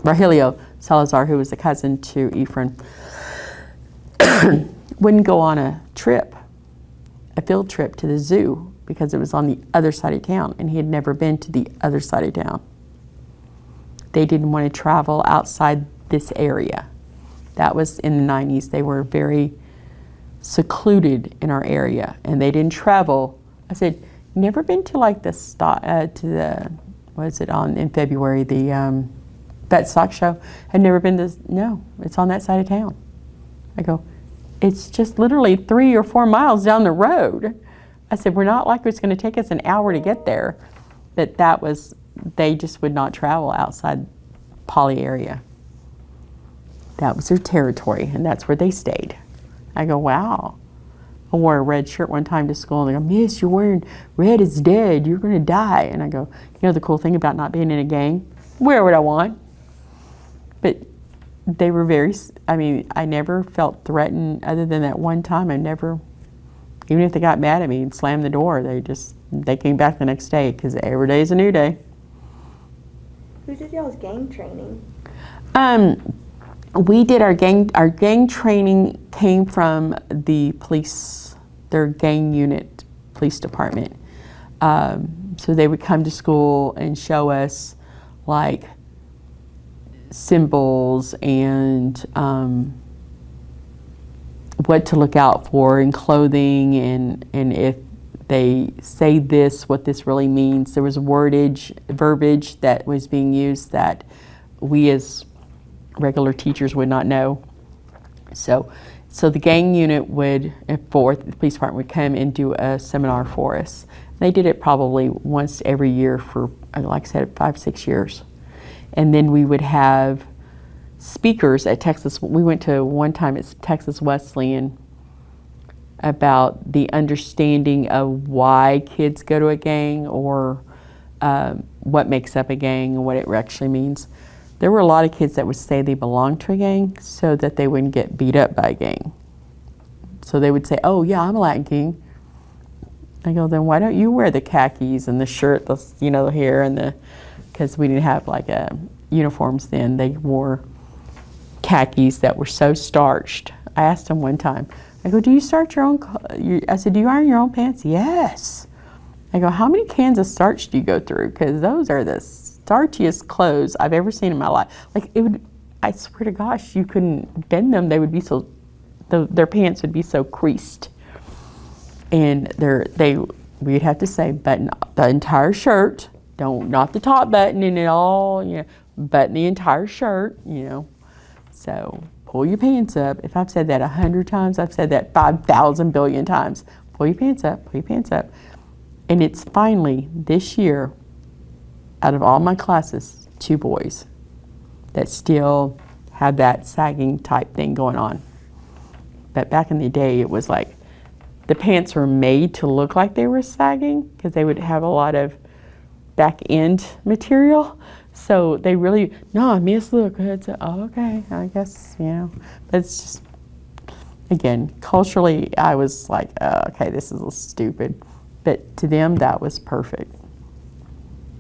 Rogelio Salazar, who was a cousin to Ephraim, wouldn't go on a field trip to the zoo because it was on the other side of town, and he had never been to the other side of town. They didn't want to travel outside this area. That was in the 90s. They were very secluded in our area, and they didn't travel. I said, never been to like in February, that stock show? Had never been to, no, it's on that side of town. I go, it's just literally 3 or 4 miles down the road. I said, we're not like it's going to take us an hour to get there. But they just would not travel outside Poly area. That was their territory, and that's where they stayed. I go, wow. I wore a red shirt one time to school, and they go, Miss, you're wearing red is dead. You're going to die. And I go, you know the cool thing about not being in a gang? Wear what I want. But they were I never felt threatened other than that one time. Even if they got mad at me and slammed the door, they came back the next day because every day is a new day. Who did y'all's gang training? We did our gang training came from the police, their gang unit police department. So they would come to school and show us like symbols and what to look out for in clothing, and if they say this, what this really means. There was verbiage that was being used that we as regular teachers would not know. So the gang unit the police department would come and do a seminar for us. They did it probably once every year for, like I said, 5-6 years. And then we would have speakers at Texas. We went to one time at Texas Wesleyan about the understanding of why kids go to a gang, or what makes up a gang and what it actually means. There were a lot of kids that would say they belonged to a gang so that they wouldn't get beat up by a gang. So they would say, oh yeah, I'm a Latin King. I go, then why don't you wear the khakis and the shirt, the hair and because we didn't have uniforms then. They wore khakis that were so starched. I asked them one time, I go, do you starch your own, I said, do you iron your own pants? Yes. I go, how many cans of starch do you go through? Because those are the starchiest clothes I've ever seen in my life. I swear to gosh, you couldn't bend them. They would be their pants would be so creased. And we'd have to say, button the entire shirt, not the top button and it all, button the entire shirt, So pull your pants up. If I've said that 100 times, I've said that 5,000 billion times. Pull your pants up, pull your pants up. And it's finally, this year, out of all my classes, 2 boys that still have that sagging type thing going on. But back in the day, it was like the pants were made to look like they were sagging because they would have a lot of back end material. So they really, no, miss, look, it's okay, I guess, But it's just, again, culturally, I was like, okay, this is stupid. But to them, that was perfect.